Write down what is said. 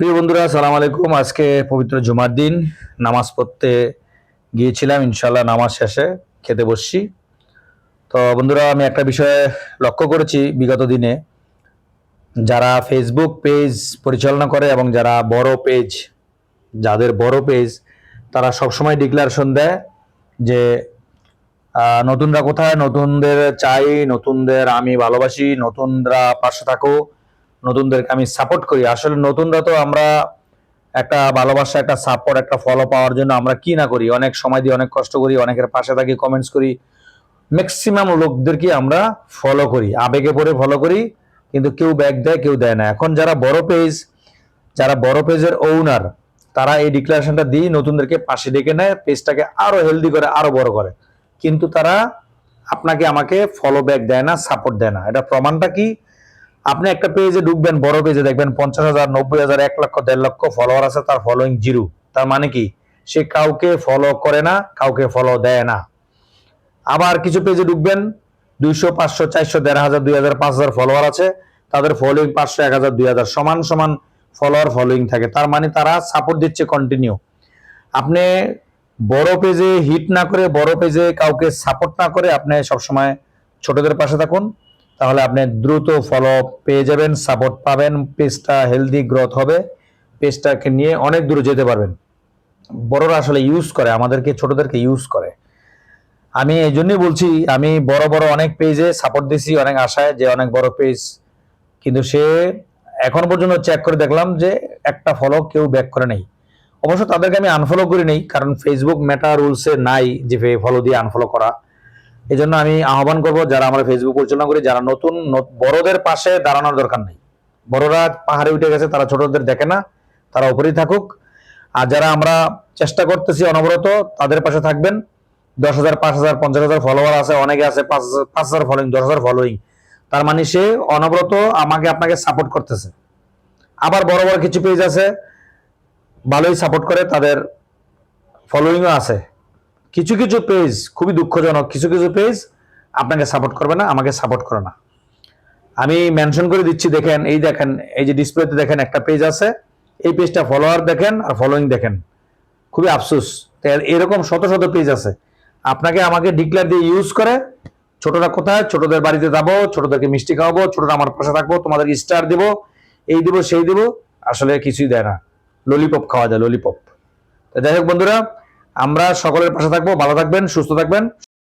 প্রিয় বন্ধুরা, সালাম আলাইকুম। আজকে পবিত্র জুমার দিন, নামাজ পড়তে গিয়েছিলাম। ইনশাল্লাহ নামাজ শেষে খেতে বসছি। তো বন্ধুরা, আমি একটা বিষয়ে লক্ষ্য করেছি বিগত দিনে, যারা ফেসবুক পেজ পরিচালনা করে এবং যারা বড় পেজ, যাদের বড় পেজ, তারা সবসময় ডিক্লারেশন দেয় যে নতুনরা কোথায়, নতুনদের চাই, নতুনদের আমি ভালোবাসি, নতুনরা পাশে থাকো, নতুনদেরকে আমি সাপোর্ট করি। আসলে নতুনরা তো আমরা একটা ভালোবাসা, একটা সাপোর্ট, একটা ফলো পাওয়ার জন্য আমরা কি না করি, অনেক সময় দিই, অনেক কষ্ট করি, অনেকের পাশে থাকি, কমেন্টস করি। ম্যাক্সিমাম লোকদেরকে আমরা ফলো করি, আবেগে পড়ে ফলো করি, কিন্তু কেউ ব্যাক দেয়, কেউ দেয় না। এখন যারা বড় পেজ, যারা বড় পেজের ওনার, তারা এই ডিক্লারেশনটা দিয়ে নতুনদেরকে পাশে ডেকে নেয়, পেজটাকে আরো হেলদি করে, আরো বড় করে। কিন্তু তারা আপনাকে আমাকে ফলো ব্যাক দেয় না, সাপোর্ট দেয় না। এটা প্রমাণটা কি? আপনি একটা পেজে ঢুকবেন, বড় পেজে দেখবেন 50,000, 90,000, 1 লক্ষ, 1.5 লক্ষ ফলোয়ার আছে, তার ফলোইং জিরো। তার মানে কি? সে কাউকে ফলো করে না, কাউকে ফলো দেয় না। আবার কিছু পেজে ঢুকবেন, 200, 500, 400, 1,500, 2,000, 5,000 ফলোয়ার আছে, তাদের ফলোইং 500, 1,000, 2,000 সমান সমান ফলোয়ার ফলোইং থাকে। তার মানে তারা সাপোর্ট দিচ্ছে কন্টিনিউ। আপনি বড় পেজে হিট না করে, বড় পেজে কাউকে সাপোর্ট না করে আপনি সবসময় ছোটদের পাশে থাকুন, তাহলে আপনি দ্রুত ফলো পেয়ে যাবেন, সাপোর্ট পাবেন, পেজটা হেলদি গ্রোথ হবে, পেজটাকে নিয়ে অনেক দূরে যেতে পারবেন। বড়রা আসলে ইউজ করে আমাদেরকে, ছোটদেরকে ইউজ করে। আমি এই জন্যই বলছি, আমি বড় বড় অনেক পেজে সাপোর্ট দিছি, অনেক আশায় যে অনেক বড় পেজ, কিন্তু সে এখন পর্যন্ত চেক করে দেখলাম যে একটা ফলো কেউ ব্যাক করে নেই। অবশ্য তাদেরকে আমি আনফলো করি নেই, কারণ ফেসবুক মেটা রুলসে নাই যে ফলো দিয়ে আনফলো করা। এই জন্য আমি আহ্বান করব, যারা আমরা ফেসবুক পরিচালনা করি, যারা নতুন, বড়দের পাশে দাঁড়ানোর দরকার নেই। বড়রা পাহাড়ে উঠে গেছে, তারা ছোটদের দেখে না, তারা উপরেই থাকুক। আর যারা আমরা চেষ্টা করতেছি অনবরত, তাদের পাশে থাকবেন। 10,000, 5,000, 50,000 ফলোয়ার আছে, অনেকে আছে 5,000 ফলোইং, 10,000 ফলোইং। তার মানে সে অনবরত আমাকে আপনাকে সাপোর্ট করতেছে। আবার বড় বড় কিছু পেজ আছে, ভালোই সাপোর্ট করে, তাদের ফলোইংও আছে। কিছু কিছু পেজ, খুবই দুঃখজনক, কিছু কিছু পেজ আপনাকে সাপোর্ট করবে না, আমাকে সাপোর্ট করে না। আমি মেনশন করে দিচ্ছি, দেখেন, এই দেখেন, এই যে ডিসপ্লেতে দেখেন একটা পেজ আছে, এই পেজটা ফলোয়ার দেখেন আর ফলোইং দেখেন। খুবই আফসোস, এরকম শত শত পেজ আছে আপনাকে আমাকে ডিক্লেয়ার দিয়ে ইউজ করে। ছোটরা কোথায়, ছোটদের বাড়িতে যাবো, ছোটদেরকে মিষ্টি খাওয়াবো, ছোটরা আমার পাশে থাকবো, তোমাদের স্টার দিব, এই দিব, সেই দিব, আসলে কিছুই দেয় না। ললিপপ খাওয়া যায়, ললিপপ। যাই হোক বন্ধুরা, আমরা সকলের পাশে থাকবো। ভালো থাকবেন, সুস্থ থাকবেন।